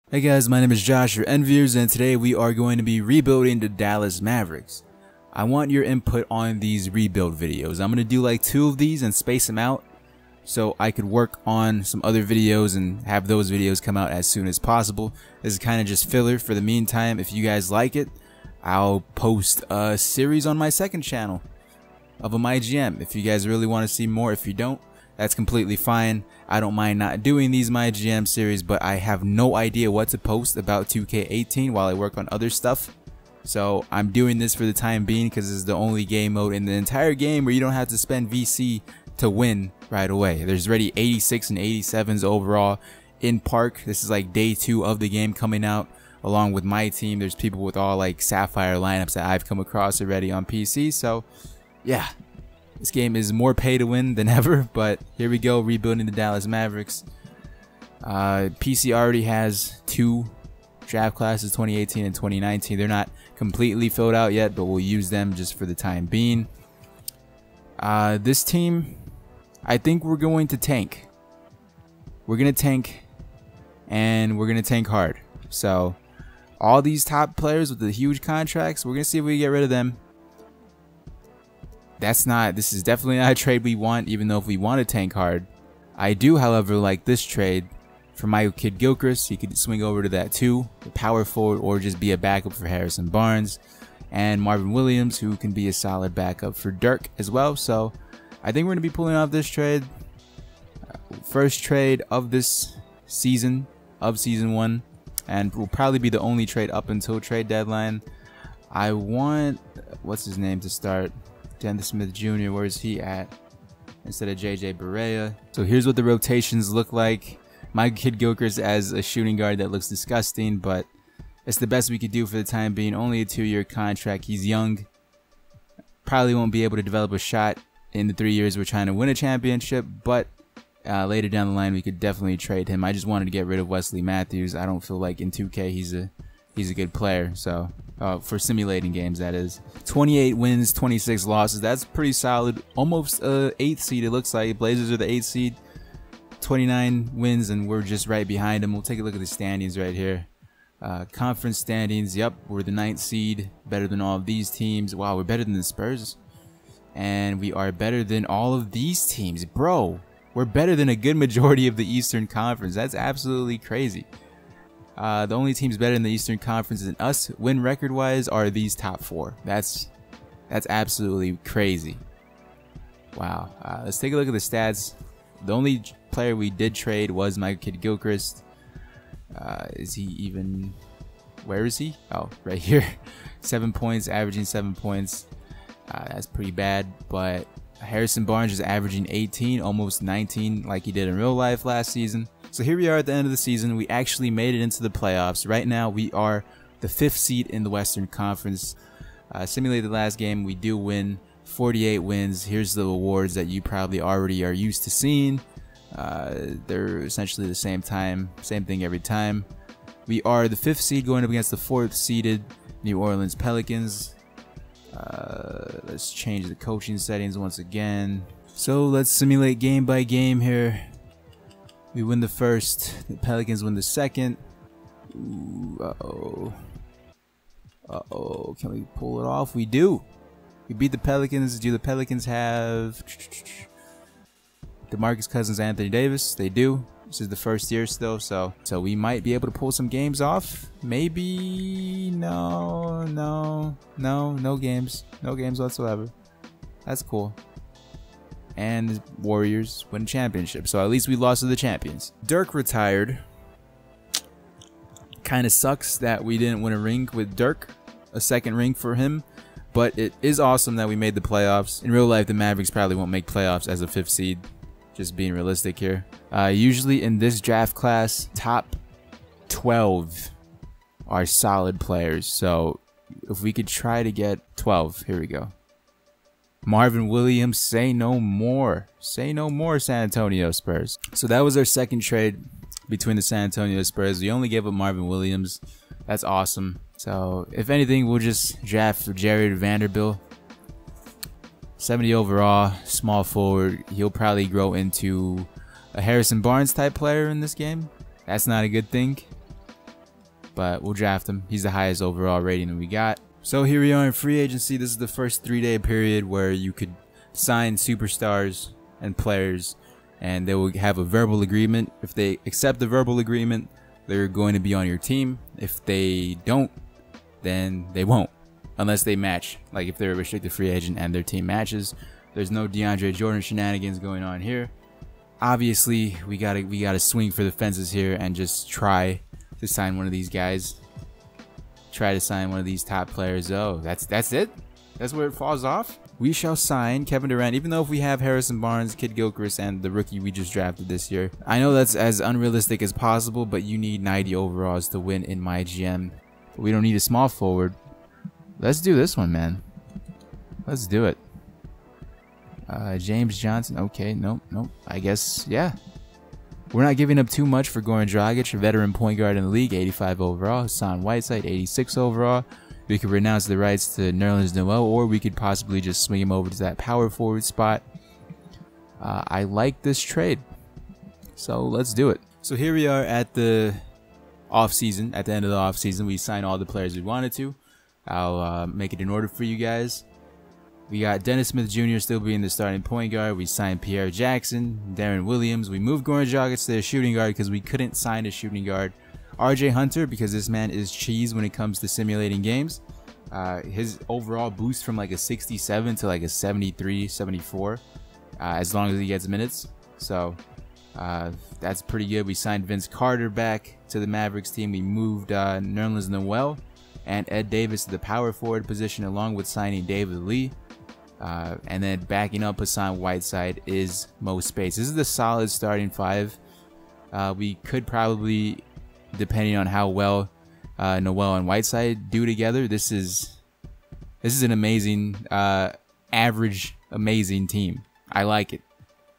Hey guys, my name is Josh, your Envyerz, and today we are going to be rebuilding the Dallas Mavericks. I want your input on these rebuild videos. I'm going to do like 2 of these and space them out so I could work on some other videos and have those videos come out as soon as possible. This is kind of just filler for the meantime. If you guys like it, I'll post a series on my second channel of a MyGM. If you guys really want to see more, if you don't, that's completely fine. I don't mind not doing these MyGM series, but I have no idea what to post about 2K18 while I work on other stuff. So I'm doing this for the time being because this is the only game mode in the entire game where you don't have to spend VC to win right away. There's already 86 and 87s overall in Park. This is like day 2 of the game coming out. Along with my team, there's people with all like Sapphire lineups that I've come across already on PC. So yeah. This game is more pay to win than ever, but here we go, rebuilding the Dallas Mavericks. PC already has 2 draft classes, 2018 and 2019. They're not completely filled out yet, but we'll use them just for the time being. This team, I think we're going to tank. We're going to tank, and we're going to tank hard. So all these top players with the huge contracts, we're going to see if we can get rid of them. This is definitely not a trade we want, even though if we want to tank hard. I do, however, like this trade for my kid Gilchrist. He could swing over to that 2, the power forward, or just be a backup for Harrison Barnes. And Marvin Williams, who can be a solid backup for Dirk as well. So I think we're going to be pulling off this trade. First trade of this season, of season 1. And will probably be the only trade up until trade deadline. I want, what's his name to start? Dennis Smith Jr., where's he at? Instead of JJ Barea. So here's what the rotations look like. My kid Gilchrist as a shooting guard, that looks disgusting, but it's the best we could do for the time being. Only a 2-year contract. He's young. Probably won't be able to develop a shot in the 3 years we're trying to win a championship, but later down the line we could definitely trade him. I just wanted to get rid of Wesley Matthews. I don't feel like in 2K he's a good player. So for simulating games, that is. 28 wins, 26 losses. That's pretty solid. Almost 8th seed, it looks like. Blazers are the 8th seed. 29 wins, and we're just right behind them. We'll take a look at the standings right here. Conference standings. Yep, we're the 9th seed. Better than all of these teams. Wow, we're better than the Spurs. And we are better than all of these teams. Bro, we're better than a good majority of the Eastern Conference. That's absolutely crazy. The only teams better in the Eastern Conference than us, win record-wise, are these top 4. That's absolutely crazy. Wow. Let's take a look at the stats. The only player we did trade was my kid Gilchrist. Is he even... Where is he? Oh, right here. 7 points, averaging 7 points. That's pretty bad, but Harrison Barnes is averaging 18, almost 19 like he did in real life last season. So here we are at the end of the season. We actually made it into the playoffs. Right now we are the 5th seed in the Western Conference. Simulated the last game, we do win 48 wins. Here's the awards that you probably already are used to seeing. They're essentially the same thing every time. We are the 5th seed going up against the 4th seeded New Orleans Pelicans. Let's change the coaching settings once again. So let's simulate game by game here. We win the first, the Pelicans win the second. Ooh, uh-oh. Uh-oh, can we pull it off? We do. We beat the Pelicans. Do the Pelicans have DeMarcus Cousins, Anthony Davis? They do. This is the first year still, so we might be able to pull some games off. Maybe. No games. No games whatsoever. That's cool. And the Warriors win a championship, so at least we lost to the champions. Dirk retired. Kind of sucks that we didn't win a ring with Dirk, a second ring for him, but it is awesome that we made the playoffs. In real life, the Mavericks probably won't make playoffs as a 5th seed, just being realistic here. Usually in this draft class, top 12 are solid players, so if we could try to get 12, here we go. Marvin Williams, say no more. Say no more, San Antonio Spurs. So that was our second trade between the San Antonio Spurs. We only gave up Marvin Williams. That's awesome. So if anything, we'll just draft Jared Vanderbilt. 70 overall, small forward. He'll probably grow into a Harrison Barnes type player in this game. That's not a good thing. but we'll draft him. He's the highest overall rating that we got. So here we are in free agency. This is the first 3-day period where you could sign superstars and players, and they will have a verbal agreement. If they accept the verbal agreement, they're going to be on your team. If they don't, then they won't, unless they match. Like if they're a restricted free agent and their team matches. There's no DeAndre Jordan shenanigans going on here. Obviously, we gotta swing for the fences here and just try to sign one of these guys. Try to sign one of these top players. Oh, that's it? That's where it falls off? We shall sign Kevin Durant, even though if we have Harrison Barnes, Kidd-Gilchrist, and the rookie we just drafted this year. I know that's as unrealistic as possible, but you need 90 overalls to win in my GM. We don't need a small forward. Let's do this one, man. Let's do it. James Johnson. Okay, nope. I guess, yeah. We're not giving up too much for Goran Dragic, a veteran point guard in the league, 85 overall. Hassan Whiteside, 86 overall. We could renounce the rights to Nerlens Noel, or we could possibly just swing him over to that power forward spot. I like this trade, so let's do it. So here we are at the off season. At the end of the off season, we signed all the players we wanted to. I'll make it in order for you guys. We got Dennis Smith Jr. still being the starting point guard. We signed Pierre Jackson, Darren Williams. We moved Goran Dragic to the shooting guard because we couldn't sign a shooting guard. RJ Hunter, because this man is cheese when it comes to simulating games. His overall boost from like a 67 to like a 73, 74, as long as he gets minutes. So that's pretty good. We signed Vince Carter back to the Mavericks team. We moved Nerlens Noel and Ed Davis to the power forward position, along with signing David Lee. And then backing up Hassan Whiteside is Mo Space. This is the solid starting five. We could probably, depending on how well Noel and Whiteside do together, this is an amazing, average, amazing team. I like it.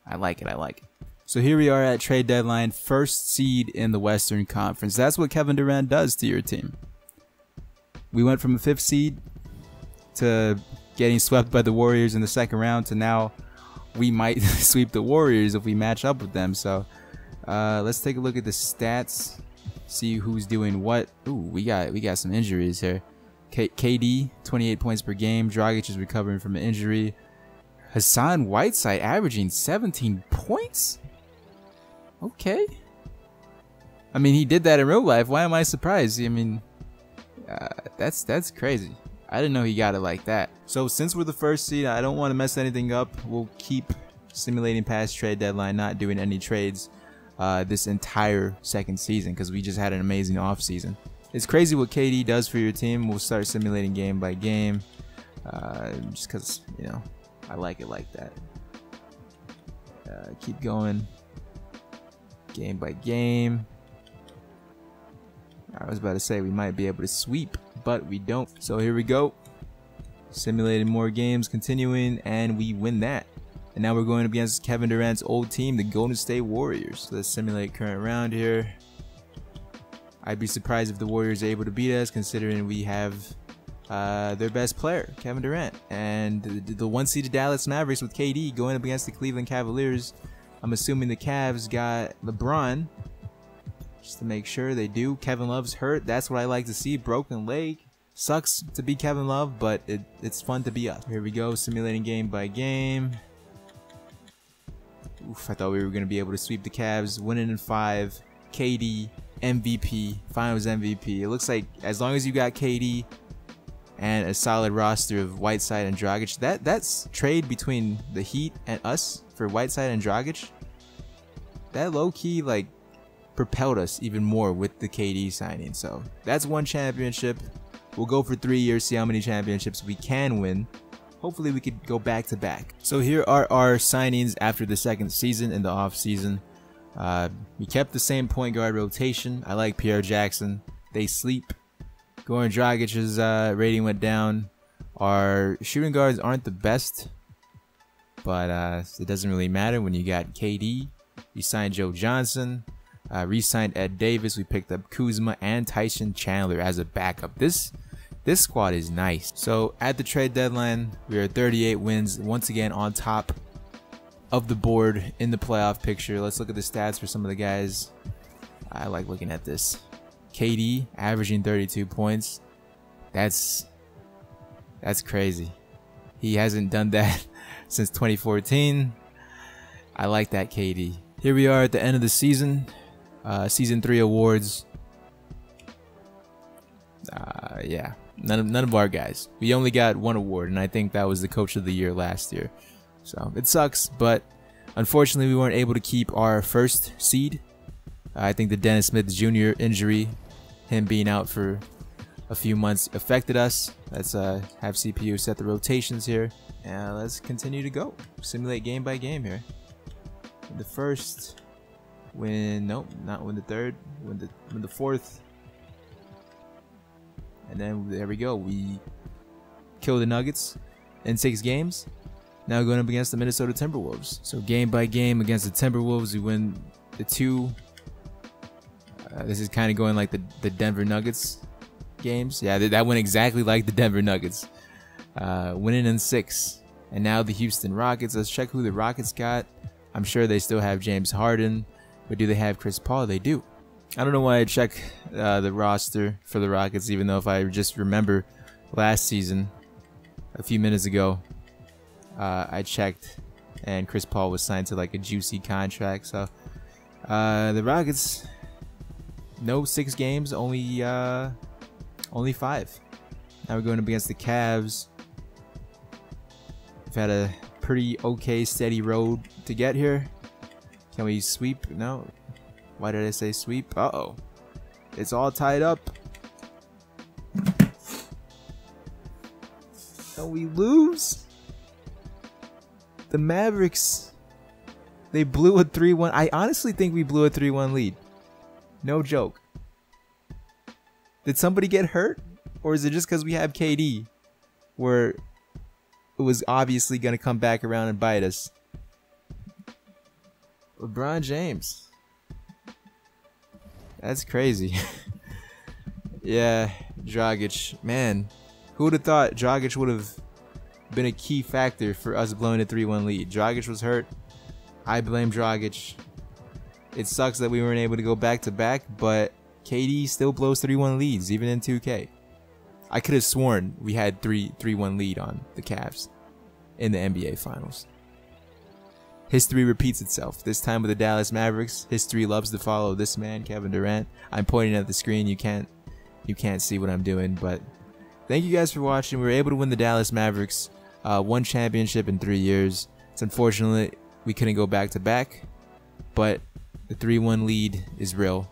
I like it. So here we are at trade deadline, first seed in the Western Conference. That's what Kevin Durant does to your team. We went from a 5th seed to getting swept by the Warriors in the second round to now we might sweep the Warriors if we match up with them. So let's take a look at the stats, see who's doing what. Ooh, we got some injuries here. KD 28 points per game. Dragic is recovering from an injury. Hassan Whiteside averaging 17 points. Okay. I mean, he did that in real life. Why am I surprised? I mean, that's crazy. I didn't know he got it like that. So since we're the first seed, I don't want to mess anything up. We'll keep simulating past trade deadline, not doing any trades this entire second season, because we just had an amazing off season. It's crazy what KD does for your team. We'll start simulating game by game, just because, you know, I like it like that. Keep going game by game. I was about to say we might be able to sweep, but we don't. So here we go. Simulating more games, continuing, and we win that. And now we're going up against Kevin Durant's old team, the Golden State Warriors. So let's simulate current round here. I'd be surprised if the Warriors are able to beat us, considering we have their best player, Kevin Durant. And the 1-seeded Dallas Mavericks with KD going up against the Cleveland Cavaliers. I'm assuming the Cavs got LeBron. Just to make sure they do. Kevin Love's hurt. That's what I like to see. Broken leg. Sucks to be Kevin Love, but it's fun to be up. Here we go. Simulating game by game. Oof, I thought we were going to be able to sweep the Cavs. Winning in 5. KD, MVP, Finals MVP. It looks like as long as you got KD and a solid roster of Whiteside and Dragic, that's trade between the Heat and us for Whiteside and Dragic. That low-key, like, propelled us even more with the KD signing. So that's one championship. We'll go for 3 years, see how many championships we can win. Hopefully we could go back to back. So here are our signings after the second season in the off season. We kept the same point guard rotation. I like Pierre Jackson. They sleep. Goran Dragic's rating went down. Our shooting guards aren't the best, but it doesn't really matter when you got KD. We signed Joe Johnson. Re-signed Ed Davis. We picked up Kuzma and Tyson Chandler as a backup. This squad is nice. So at the trade deadline, we are 38 wins, once again on top of the board in the playoff picture. Let's look at the stats for some of the guys. I like looking at this. KD averaging 32 points. That's crazy. He hasn't done that since 2014. I like that, KD. Here we are at the end of the season. Season 3 awards. Yeah, none of our guys. We only got one award, and I think that was the Coach of the Year last year. So it sucks, but unfortunately we weren't able to keep our first seed. I think the Dennis Smith Jr. injury, him being out for a few months, affected us. Let's have CPU set the rotations here, and let's continue to go. Simulate game by game here. The first, nope, not win the third, win the fourth. And then there we go. We kill the Nuggets in 6 games. Now going up against the Minnesota Timberwolves. So game by game against the Timberwolves, we win the 2. This is kind of going like the Denver Nuggets games. Yeah, that went exactly like the Denver Nuggets. Winning in 6. And now the Houston Rockets. Let's check who the Rockets got. I'm sure they still have James Harden. But do they have Chris Paul? They do. I don't know why I check the roster for the Rockets, even though if I just remember last season, a few minutes ago, I checked and Chris Paul was signed to like a juicy contract. So the Rockets, no 6 games, only 5. Now we're going up against the Cavs. We've had a pretty okay steady road to get here. Can we sweep? No. Why did I say sweep? Uh-oh. It's all tied up. Don't we lose? The Mavericks, they blew a 3-1. I honestly think we blew a 3-1 lead. No joke. Did somebody get hurt? Or is it just because we have KD, where it was obviously going to come back around and bite us? LeBron James. That's crazy. Yeah, Dragic. Man, who would have thought Dragic would have been a key factor for us blowing a 3-1 lead? Dragic was hurt. I blame Dragic. It sucks that we weren't able to go back-to-back, but KD still blows 3-1 leads, even in 2K. I could have sworn we had 3-1 lead on the Cavs in the NBA Finals. History repeats itself, this time with the Dallas Mavericks. History loves to follow this man, Kevin Durant. I'm pointing at the screen. You can't see what I'm doing, but thank you guys for watching. We were able to win the Dallas Mavericks, 1 championship in 3 years. It's unfortunate we couldn't go back to back, but the 3-1 lead is real.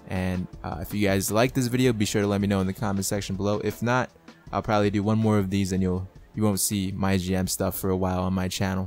And if you guys like this video, be sure to let me know in the comment section below. If not, I'll probably do one more of these, and you won't see my GM stuff for a while on my channel.